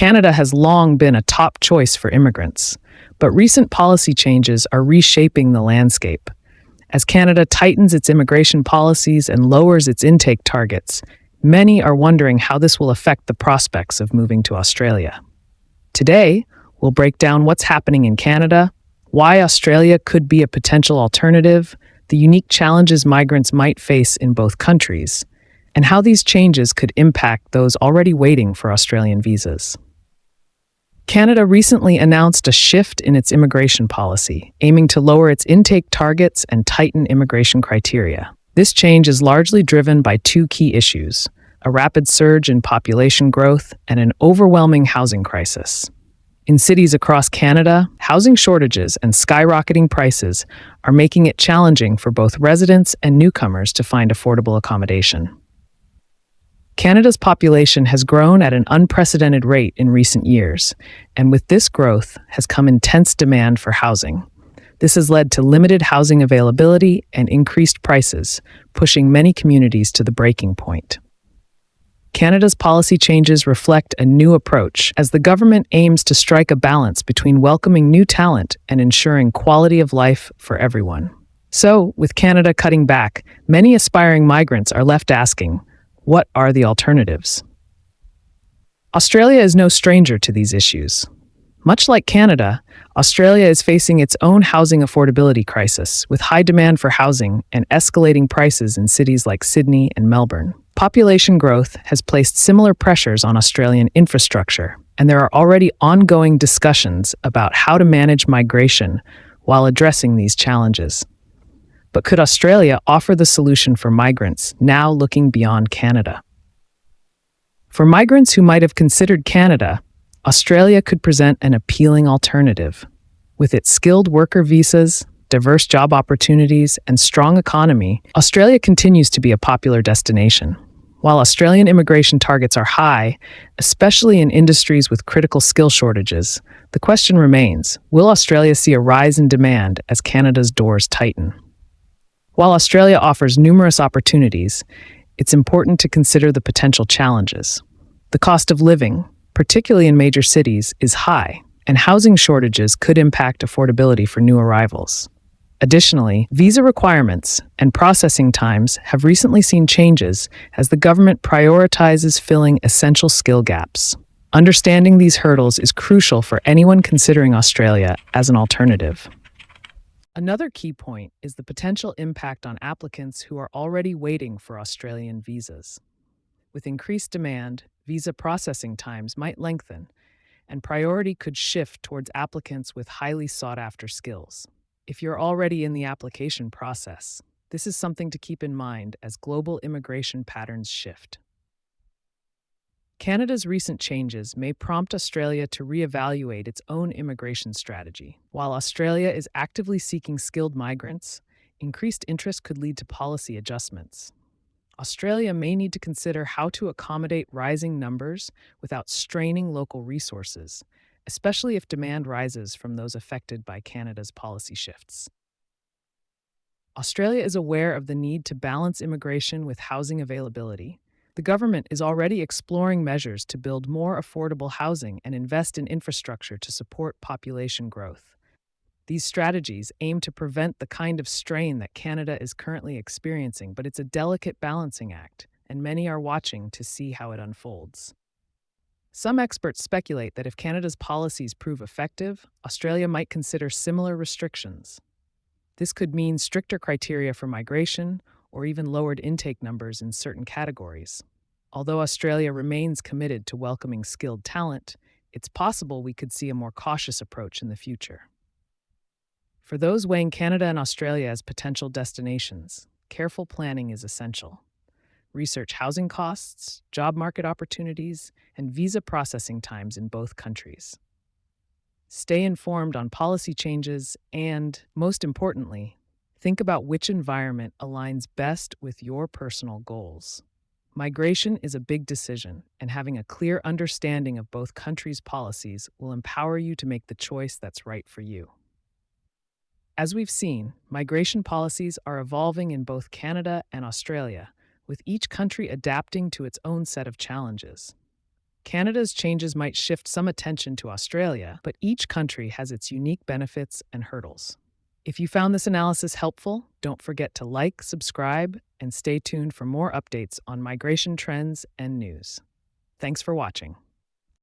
Canada has long been a top choice for immigrants, but recent policy changes are reshaping the landscape. As Canada tightens its immigration policies and lowers its intake targets, many are wondering how this will affect the prospects of moving to Australia. Today, we'll break down what's happening in Canada, why Australia could be a potential alternative, the unique challenges migrants might face in both countries, and how these changes could impact those already waiting for Australian visas. Canada recently announced a shift in its immigration policy, aiming to lower its intake targets and tighten immigration criteria. This change is largely driven by two key issues: a rapid surge in population growth and an overwhelming housing crisis. In cities across Canada, housing shortages and skyrocketing prices are making it challenging for both residents and newcomers to find affordable accommodation. Canada's population has grown at an unprecedented rate in recent years, and with this growth has come intense demand for housing. This has led to limited housing availability and increased prices, pushing many communities to the breaking point. Canada's policy changes reflect a new approach as the government aims to strike a balance between welcoming new talent and ensuring quality of life for everyone. So, with Canada cutting back, many aspiring migrants are left asking, what are the alternatives? Australia is no stranger to these issues. Much like Canada, Australia is facing its own housing affordability crisis, with high demand for housing and escalating prices in cities like Sydney and Melbourne. Population growth has placed similar pressures on Australian infrastructure, and there are already ongoing discussions about how to manage migration while addressing these challenges. But could Australia offer the solution for migrants now looking beyond Canada? For migrants who might have considered Canada, Australia could present an appealing alternative. With its skilled worker visas, diverse job opportunities, and strong economy, Australia continues to be a popular destination. While Australian immigration targets are high, especially in industries with critical skill shortages, the question remains, will Australia see a rise in demand as Canada's doors tighten? While Australia offers numerous opportunities, it's important to consider the potential challenges. The cost of living, particularly in major cities, is high, and housing shortages could impact affordability for new arrivals. Additionally, visa requirements and processing times have recently seen changes as the government prioritizes filling essential skill gaps. Understanding these hurdles is crucial for anyone considering Australia as an alternative. Another key point is the potential impact on applicants who are already waiting for Australian visas. With increased demand, visa processing times might lengthen, and priority could shift towards applicants with highly sought-after skills. If you're already in the application process, this is something to keep in mind as global immigration patterns shift. Canada's recent changes may prompt Australia to reevaluate its own immigration strategy. While Australia is actively seeking skilled migrants, increased interest could lead to policy adjustments. Australia may need to consider how to accommodate rising numbers without straining local resources, especially if demand rises from those affected by Canada's policy shifts. Australia is aware of the need to balance immigration with housing availability. The government is already exploring measures to build more affordable housing and invest in infrastructure to support population growth. These strategies aim to prevent the kind of strain that Canada is currently experiencing, but it's a delicate balancing act, and many are watching to see how it unfolds. Some experts speculate that if Canada's policies prove effective, Australia might consider similar restrictions. This could mean stricter criteria for migration, or even lowered intake numbers in certain categories. Although Australia remains committed to welcoming skilled talent, it's possible we could see a more cautious approach in the future. For those weighing Canada and Australia as potential destinations, careful planning is essential. Research housing costs, job market opportunities, and visa processing times in both countries. Stay informed on policy changes and, most importantly, think about which environment aligns best with your personal goals. Migration is a big decision, and having a clear understanding of both countries' policies will empower you to make the choice that's right for you. As we've seen, migration policies are evolving in both Canada and Australia, with each country adapting to its own set of challenges. Canada's changes might shift some attention to Australia, but each country has its unique benefits and hurdles. If you found this analysis helpful, don't forget to like, subscribe, and stay tuned for more updates on migration trends and news. Thanks for watching.